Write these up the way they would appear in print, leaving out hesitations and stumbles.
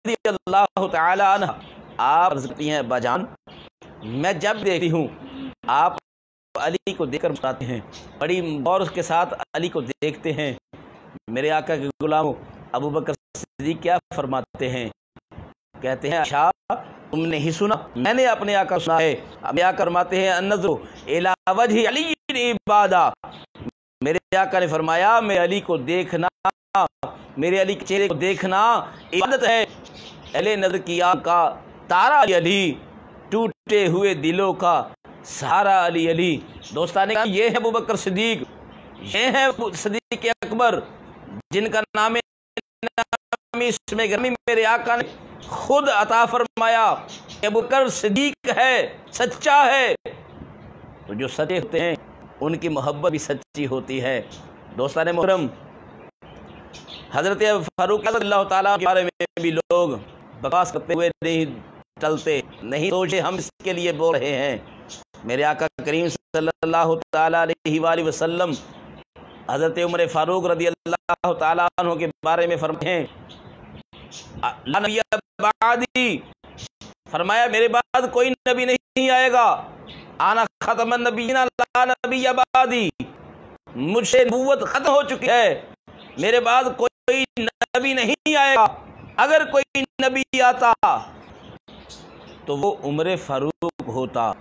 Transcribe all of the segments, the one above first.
رضی اللہ تعالی عنہ آپ عرض کرتی ہیں باجان میں جب دیکھتی ہوں آپ علی کو دیکھ کر مسکراتے ہیں، بڑی غور کے ساتھ علی کو دیکھتے ہیں۔ میرے آقا کے غلاموں ابو بکر صدیق کیا فرماتے ہیں؟ کہتے ہیں عائشہ تم نے ہی سنا، میں نے اپنے آقا سنا ہے۔ میرے آقا فرماتے ہیں النظر الی وجہ علی عبادہ، میرے آقا نے فرمایا میرے علی کو دیکھنا، میرے علی کے چہرے کو دیکھنا عبادت ہے۔ اہل نظر کی آنکھ کا تارا علی، ٹوٹے ہوئے دلوں کا سہارا علی۔ دوستان یہ ہے ابو بکر صدیق، یہ ہے صدیق اکبر جن کا نام اس میں گرمی میرے آقا نے خود عطا فرمایا کہ ابو بکر صدیق ہے، سچا ہے۔ تو جو سچے ہوتے ہیں ان کی محبت بھی سچی ہوتی ہے۔ دوستان محترم حضرت فاروق رضی اللہ تعالیٰ کے بارے میں بھی لوگ بکواس کرتے ہوئے نہیں ٹلتے، نہیں سوچے ہم اس کے لیے بول رہے ہیں۔ میرے آقا کریم صلی اللہ تعالیٰ علیہ وآلہ وسلم حضرت عمر فاروق رضی اللہ تعالیٰ عنہ کے بارے میں فرماتے ہیں لا نبی بعدی، فرمایا میرے بعد کوئی نبی نہیں آئے گا، انا ختم النبیین لا نبی بعدی، مجھ سے نبوت ختم ہو چکی ہے، میرے بعد کوئی نبی نہیں آئے گا۔ اگر کوئی نبی آتا تو وہ عمر فاروق ہوتا،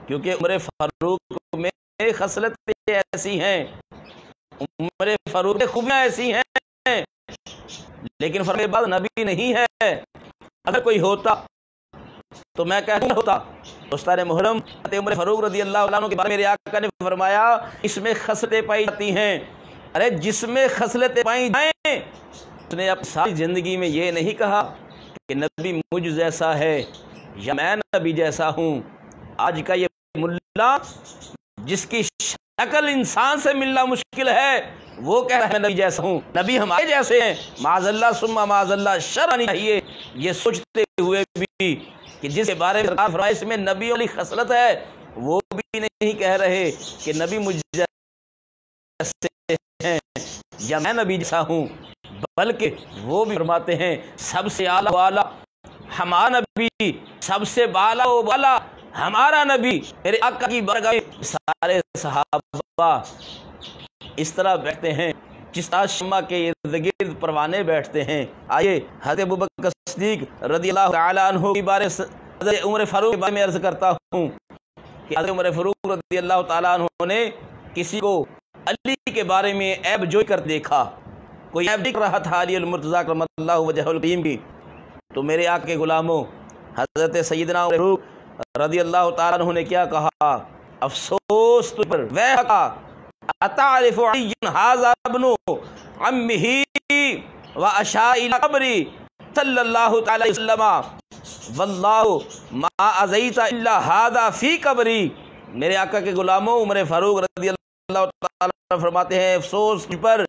کیونکہ عمر فاروق میں خصلتیں ایسی ہیں، عمر فاروق میں خوبیاں ایسی ہیں، لیکن فرمایا بعد نبی نہیں ہے۔ اگر کوئی ہوتا تو میں کہتا ہوتا۔ دوستان محرم عمر فاروق رضی اللہ عنہ کے بارے میں میرے آقا نے فرمایا اس میں خصلتیں پائی جاتی ہیں۔ ارے جس میں خصلتیں پائی جائیں اس نے اپنی ساری زندگی میں یہ نہیں کہا کہ نبی مجھ جیسا ہے یا میں نبی جیسا ہوں۔ آج کا یہ ملا جس کی شکل انسان سے ملنا مشکل ہے وہ کہہ رہا ہے میں نبی جیسا ہوں، نبی ہمارے جیسے ہیں، معاذ اللہ ثم معاذ اللہ، شرم آنی چاہیے یہ سوچتے ہوئے بھی کہ جس کے بارے میں فرمایا اس میں نبی والی خصلت ہے، وہ بھی نہیں کہہ رہے کہ نبی مجھ جیسے ہیں یا میں نبی جیسا ہوں، بلکہ وہ بھی فرماتے ہیں سب سے اعلیٰ والا ہمارا نبی، سب سے بالا و بالا ہمارا نبی۔ میرے آقا کی بارگاہ میں سارے صحابہ اس طرح بیٹھتے ہیں جس طرح شمع کے ارد گرد پروانے بیٹھتے ہیں۔ آئیے حضرت ابوبکر صدیق رضی اللہ تعالیٰ عنہ کے بارے حضرت عمر فاروق کے بارے میں عرض کرتا ہوں کہ حضرت عمر فاروق رضی اللہ تعالیٰ عنہ نے کسی کو علی کے بارے میں عیب جوئی کر دیکھا، کوئی عیب دیکھ رہا تھا علی المرتضیٰ کرم اللہ وجہہ الکریم کی، تو میرے آقا کے غلاموں حضرت سیدنا عمر فاروق رضی اللہ تعالیٰ عنہ نے کیا کہا؟ افسوس تجھ پر، ویحکا اتعرف علی ھذا ابن عمہ واشار الی قبری صلی اللہ تعالی وسلم واللہ ما ازیت الا ھذا فی قبری۔ میرے آقا کے غلاموں عمر فاروق رضی اللہ تعالی عنہ فرماتے ہیں افسوس تجھ پر،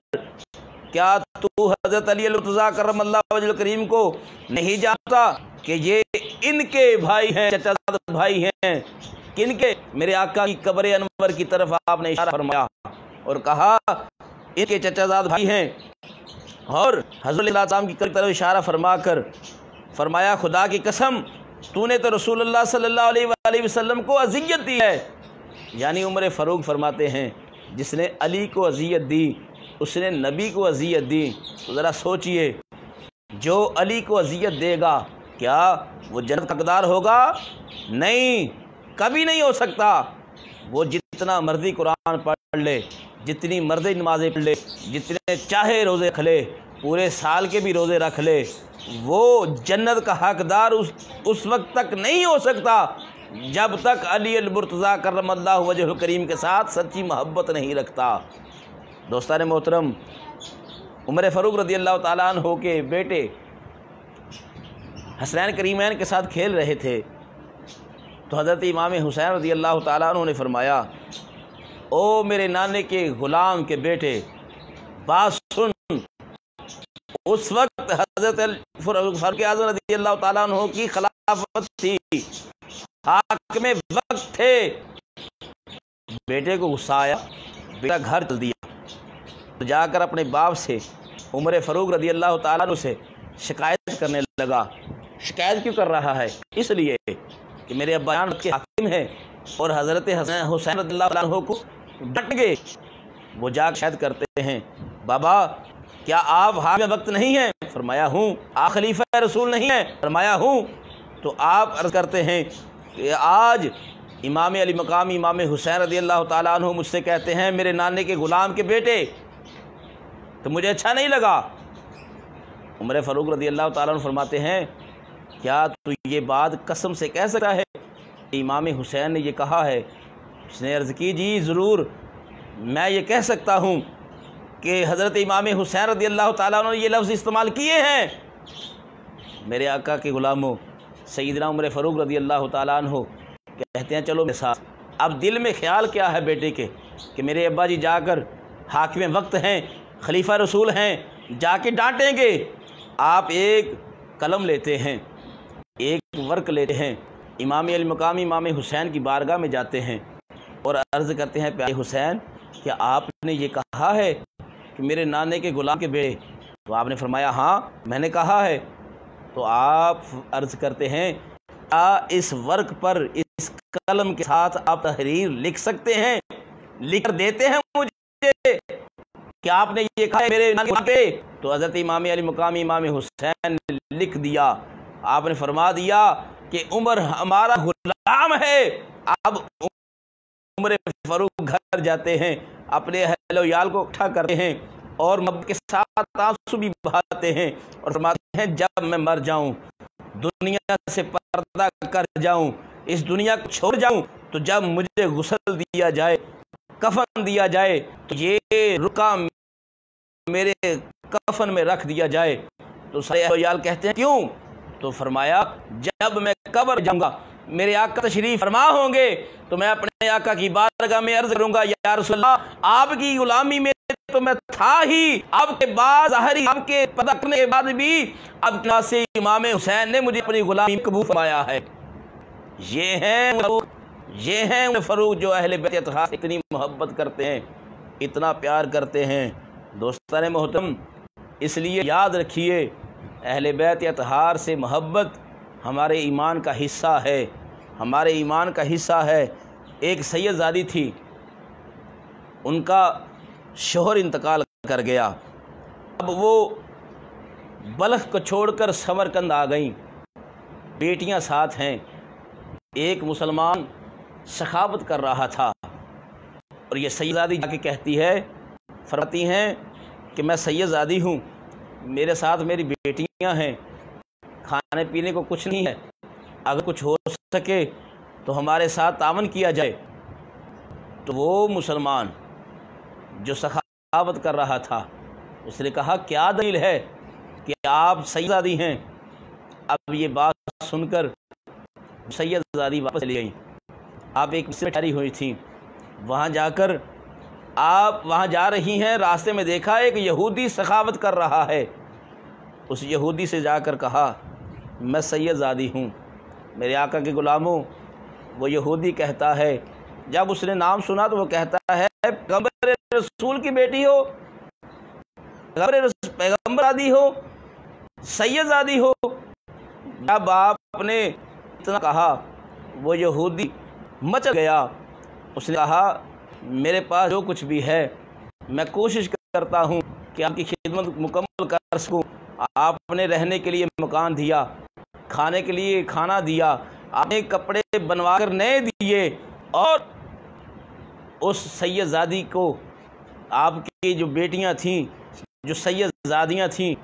کیا تو حضرت علی المرتضیٰ کرم اللہ وجہ الکریم کو نہیں جانتا کہ یہ ان کے بھائی ہیں، چچا زاد بھائی ہیں؟ کن کے؟ میرے آقا کی قبر انور کی طرف آپ نے اشارہ فرمایا اور کہا ان کے چچا زاد بھائی ہیں، اور حضرت علیہ السلام کی طرف اشارہ فرما کر فرمایا خدا کی قسم تو نے تو رسول اللہ صلی اللہ علیہ وآلہ وسلم کو اذیت دی ہے۔ یعنی عمر فاروق فرماتے ہیں جس نے علی کو اذیت دی اس نے نبی کو اذیت دی۔ تو ذرا سوچئے جو علی کو اذیت دے گا کیا وہ جنت کا حقدار ہوگا؟ نہیں، کبھی نہیں ہو سکتا۔ وہ جتنا مرضی قرآن پڑھ لے، جتنی مرضی نمازیں پڑھ لے، جتنے چاہے روزے رکھ لے، پورے سال کے بھی روزے رکھ لے، وہ جنت کا حقدار اس وقت تک نہیں ہو سکتا جب تک علی المرتضیٰ کرم اللہ وجہ الکریم کے ساتھ سچی محبت نہیں رکھتا۔ دوستان محترم عمر فاروق رضی اللہ تعالیٰ عنہ کے بیٹے حسنین کریمین کے ساتھ کھیل رہے تھے تو حضرت امام حسین رضی اللہ تعالیٰ عنہ نے فرمایا او میرے نانے کے غلام کے بیٹے بات سن۔ اس وقت حضرت فاروق اعظم رضی اللہ تعالیٰ عنہ کی خلافت تھی، حاکم وقت تھے۔ بیٹے کو غصہ آیا، بیٹا گھر چل دیا، تو جا کر اپنے باپ سے عمر فاروق رضی اللہ تعالیٰ عنہ سے شکایت کرنے لگا۔ شکایت کیوں کر رہا ہے؟ اس لیے کہ میرے ابا جان کے حاکم ہیں اور حضرت حسین رضی اللہ عنہ کو ڈٹ گئے۔ وہ جا کے شکایت کرتے ہیں، بابا کیا آپ حاکم وقت نہیں ہیں؟ فرمایا ہوں۔ آپ خلیفہ رسول نہیں ہیں؟ فرمایا ہوں۔ تو آپ عرض کرتے ہیں کہ آج امام علی مقام امام حسین رضی اللہ تعالیٰ عنہ مجھ سے کہتے ہیں میرے نانے کے غلام کے بیٹے، تو مجھے اچھا نہیں لگا۔ عمر فاروق رضی اللہ تعالیٰ عنہ فرماتے ہیں، کیا تو یہ بات قسم سے کہہ سکتا ہے امام حسین نے یہ کہا ہے؟ اس نے عرض کی، جی ضرور میں یہ کہہ سکتا ہوں کہ حضرت امام حسین رضی اللہ تعالیٰ عنہ نے یہ لفظ استعمال کیے ہیں۔ میرے آقا کے غلاموں سیدنا عمر فاروق رضی اللہ تعالیٰ عنہ کہتے ہیں چلو میرے ساتھ۔ اب دل میں خیال کیا ہے بیٹے کے کہ میرے ابا جی جا کر حاکم وقت ہیں، خلیفہ رسول ہیں، جا کے ڈانٹیں گے۔ آپ ایک قلم لیتے ہیں، ایک ورق لیتے ہیں، امام علی مقام امام حسین کی بارگاہ میں جاتے ہیں اور عرض کرتے ہیں پیارے حسین کیا آپ نے یہ کہا ہے کہ میرے نانے کے غلام کے بیٹے؟ تو آپ نے فرمایا ہاں میں نے کہا ہے۔ تو آپ عرض کرتے ہیں کیا اس ورق پر اس قلم کے ساتھ آپ تحریر لکھ سکتے ہیں، لکھ کر دیتے ہیں مجھے کیا آپ نے یہ کہا ہے میرے نانے کے غلام پہ؟ تو حضرت امام علی مقام امام حسین نے لکھ دیا۔ آپ نے فرما دیا کہ عمر ہمارا غلام ہے۔ اب عمر فاروق گھر جاتے ہیں، اپنے اہل و عیال کو اکٹھا کرتے ہیں اور محبت کے ساتھ آنسو بھی بہاتے ہیں اور فرماتے ہیں جب میں مر جاؤں، دنیا سے پردہ کر جاؤں، اس دنیا کو چھوڑ جاؤں، تو جب مجھے غسل دیا جائے، کفن دیا جائے، تو یہ رکا میرے کفن میں رکھ دیا جائے۔ تو سارے اہل و عیال کہتے ہیں کیوں؟ تو فرمایا جب میں قبر جاؤں گا، میرے آقا تشریف فرما ہوں گے، تو میں اپنے آقا کی بارگاہ میں عرض کروں گا یا رسول اللہ آپ کی غلامی میں تو میں تھا ہی، آپ کے بعد ظاہری آپ کے پتہ کرنے کے بعد بھی اب سے امام حسین نے مجھے اپنی غلامی قبول فرمایا ہے۔ یہ ہیں عمر فاروق جو اہل بیت اطہار سے اتنی محبت کرتے ہیں، اتنا پیار کرتے ہیں۔ دوستان محترم، اس لیے یاد رکھیے اہل بیت اطہار سے محبت ہمارے ایمان کا حصہ ہے، ہمارے ایمان کا حصہ ہے۔ ایک سید زادی تھی، ان کا شوہر انتقال کر گیا، اب وہ بلخ کو چھوڑ کر سمرقند آ گئیں، بیٹیاں ساتھ ہیں۔ ایک مسلمان سخاوت کر رہا تھا اور یہ سید زادی جا کے کہتی ہے، فرماتی ہیں کہ میں سید زادی ہوں، میرے ساتھ میری بیٹیاں ہیں، کھانے پینے کو کچھ نہیں ہے، اگر کچھ ہو سکے تو ہمارے ساتھ تعاون کیا جائے۔ تو وہ مسلمان جو سخاوت کر رہا تھا اس نے کہا کیا دلیل ہے کہ آپ سید زادی ہیں؟ اب یہ بات سن کر سید زادی واپس چلی گئی۔ آپ ایک مصر میں ٹھہری ہوئی تھیں، وہاں جا کر آپ وہاں جا رہی ہیں، راستے میں دیکھا ایک یہودی سخاوت کر رہا ہے۔ اس یہودی سے جا کر کہا میں سید زادی ہوں، میرے آقا کے غلاموں۔ وہ یہودی کہتا ہے، جب اس نے نام سنا تو وہ کہتا ہے پیغمبر رسول کی بیٹی ہو، پیغمبر زادی ہو، سید زادی ہو۔ جب آپ نے اتنا کہا وہ یہودی مچل گیا، اس نے کہا میرے پاس جو کچھ بھی ہے میں کوشش کرتا ہوں کہ آپ کی خدمت مکمل کر سکوں۔ آپ نے رہنے کے لیے مکان دیا، کھانے کے لیے کھانا دیا، آپ نے کپڑے بنوا کر نئے دیے، اور اس سید زادی کو آپ کی جو بیٹیاں تھیں، جو سید زادیاں تھیں،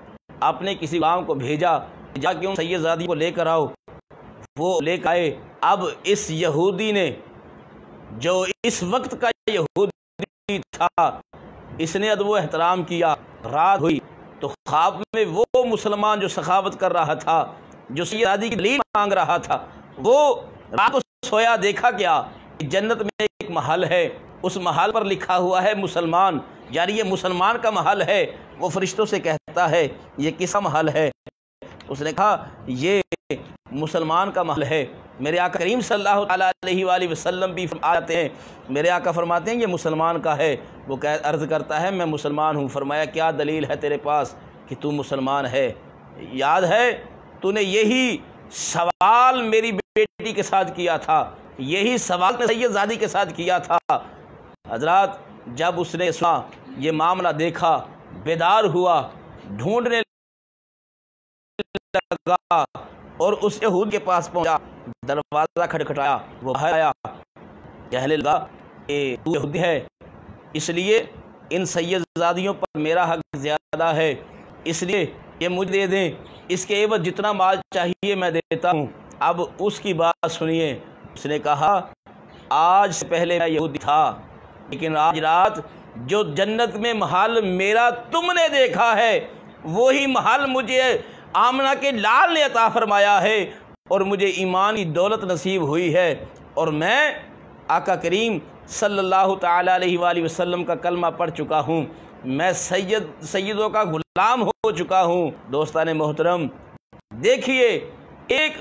آپ نے کسی غلام کو بھیجا جا کے ان سید زادی کو لے کر آؤ۔ وہ لے کر آئے۔ اب اس یہودی نے، جو اس وقت کا یہودی تھا، اس نے ادب و احترام کیا۔ رات ہوئی تو خواب میں وہ مسلمان جو سخاوت کر رہا تھا، جو سید زادی کی دلیل مانگ رہا تھا، وہ رات کو سویا، دیکھا کیا جنت میں ایک محل ہے، اس محل پر لکھا ہوا ہے مسلمان، یعنی یہ مسلمان کا محل ہے۔ وہ فرشتوں سے کہتا ہے یہ کس کا محل ہے؟ اس نے کہا یہ مسلمان کا محل ہے۔ میرے آقا کریم صلی اللہ علیہ وآلہ وسلم بھی آتے ہیں، میرے آقا فرماتے ہیں یہ مسلمان کا ہے۔ وہ عرض کرتا ہے میں مسلمان ہوں۔ فرمایا کیا دلیل ہے تیرے پاس کہ تو مسلمان ہے؟ یاد ہے تو نے یہی سوال میری بیٹی کے ساتھ کیا تھا، یہی سوال میں سید زادی کے ساتھ کیا تھا۔ حضرات جب اس نے سنا، یہ معاملہ دیکھا، بیدار ہوا، ڈھونڈنے لگا اور اس یہود کے پاس پہنچا، دروازہ کھٹکھٹایا، وہ باہر آیا، کہنے لگا کہ تو یہودی ہے، اس لیے ان سید زادیوں پر میرا حق زیادہ ہے، اس لیے یہ مجھے دے دیں، اس کے عوض جتنا مال چاہیے میں دیتا ہوں۔ اب اس کی بات سنیے، اس نے کہا آج سے پہلے میں یہودی تھا، لیکن آج رات جو جنت میں محل میرا تم نے دیکھا ہے وہی محل مجھے آمنہ کے لال نے عطا فرمایا ہے، اور مجھے ایمان کی دولت نصیب ہوئی ہے، اور میں آقا کریم صلی اللہ تعالیٰ علیہ وآلہ وسلم کا کلمہ پڑھ چکا ہوں، میں سیدوں کا غلام ہو چکا ہوں۔ دوستان محترم دیکھیے، ایک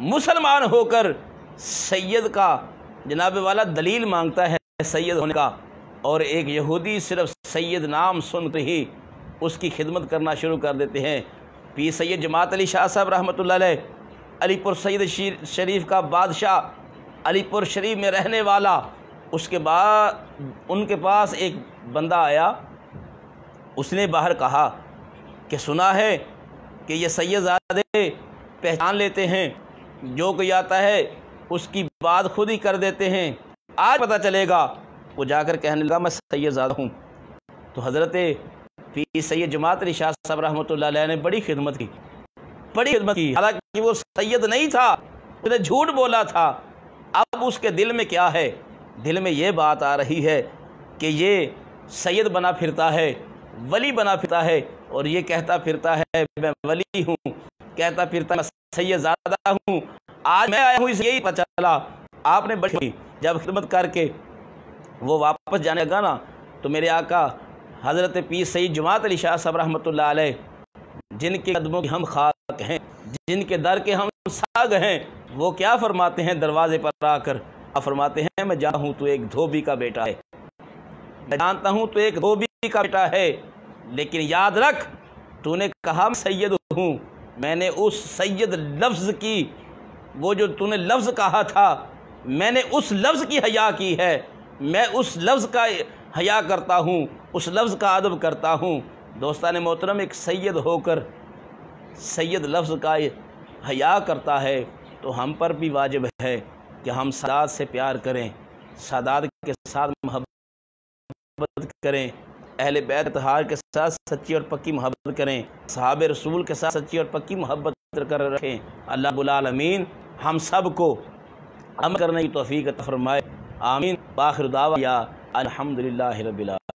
مسلمان ہو کر سید کا جناب والا دلیل مانگتا ہے سید ہونے کا، اور ایک یہودی صرف سید نام سن کر ہی اس کی خدمت کرنا شروع کر دیتے ہیں۔ پیر سید جماعت علی شاہ صاحب رحمۃ اللہ علیہ، علی پور سید شریف کا بادشاہ، علی پور شریف میں رہنے والا، اس کے بعد ان کے پاس ایک بندہ آیا، اس نے باہر کہا کہ سنا ہے کہ یہ سید زادے پہچان لیتے ہیں، جو کوئی آتا ہے اس کی بات خود ہی کر دیتے ہیں، آج پتہ چلے گا۔ وہ جا کر کہنے لگا میں سید زادہ ہوں۔ تو حضرت پیر سید جماعت علی شاہ صاحب رحمۃ اللہ علیہ نے بڑی خدمت کی، حالانکہ وہ سید نہیں تھا، اس نے جھوٹ بولا تھا۔ اب اس کے دل میں کیا ہے؟ دل میں یہ بات آ رہی ہے کہ یہ سید بنا پھرتا ہے، ولی بنا پھرتا ہے، اور یہ کہتا پھرتا ہے میں ولی ہوں، کہتا پھرتا میں سید زادہ ہوں۔ آج میں آیا ہوں اس یہی پتہ چلا۔ آپ نے بڑی جب خدمت کر کے وہ واپس جانے لگا نا، تو میرے آقا حضرت پیر سید جماعت علی شاہ صاحب رحمۃ اللہ علیہ، جن کے قدموں کی ہم خاک ہیں، جن کے در کے ہم ساگ ہیں، وہ کیا فرماتے ہیں دروازے پر آ کر؟ فرماتے ہیں میں جانتا ہوں تو ایک دھوبی کا بیٹا ہے، میں جانتا ہوں تو ایک دھوبی کا بیٹا ہے، لیکن یاد رکھ تو نے کہا میں سید ہوں، میں نے اس سید لفظ کی، وہ جو تو نے لفظ کہا تھا، میں نے اس لفظ کی حیا کی ہے، میں اس لفظ کا حیا کرتا ہوں، اس لفظ کا ادب کرتا ہوں۔ دوستان محترم ایک سید ہو کر سید لفظ کا حیا کرتا ہے تو ہم پر بھی واجب ہے کہ ہم سادات سے پیار کریں، سادات کے ساتھ محبت کریں، اہل بیت اطہار کے ساتھ سچی اور پکی محبت کریں، صحابہ رسول کے ساتھ سچی اور پکی محبت کر رکھیں۔ اللہ رب العالمین ہم سب کو عمل کرنے کی توفیق عطا فرمائے، آمین۔ آخر دعوانا الحمدللہ رب العالمین۔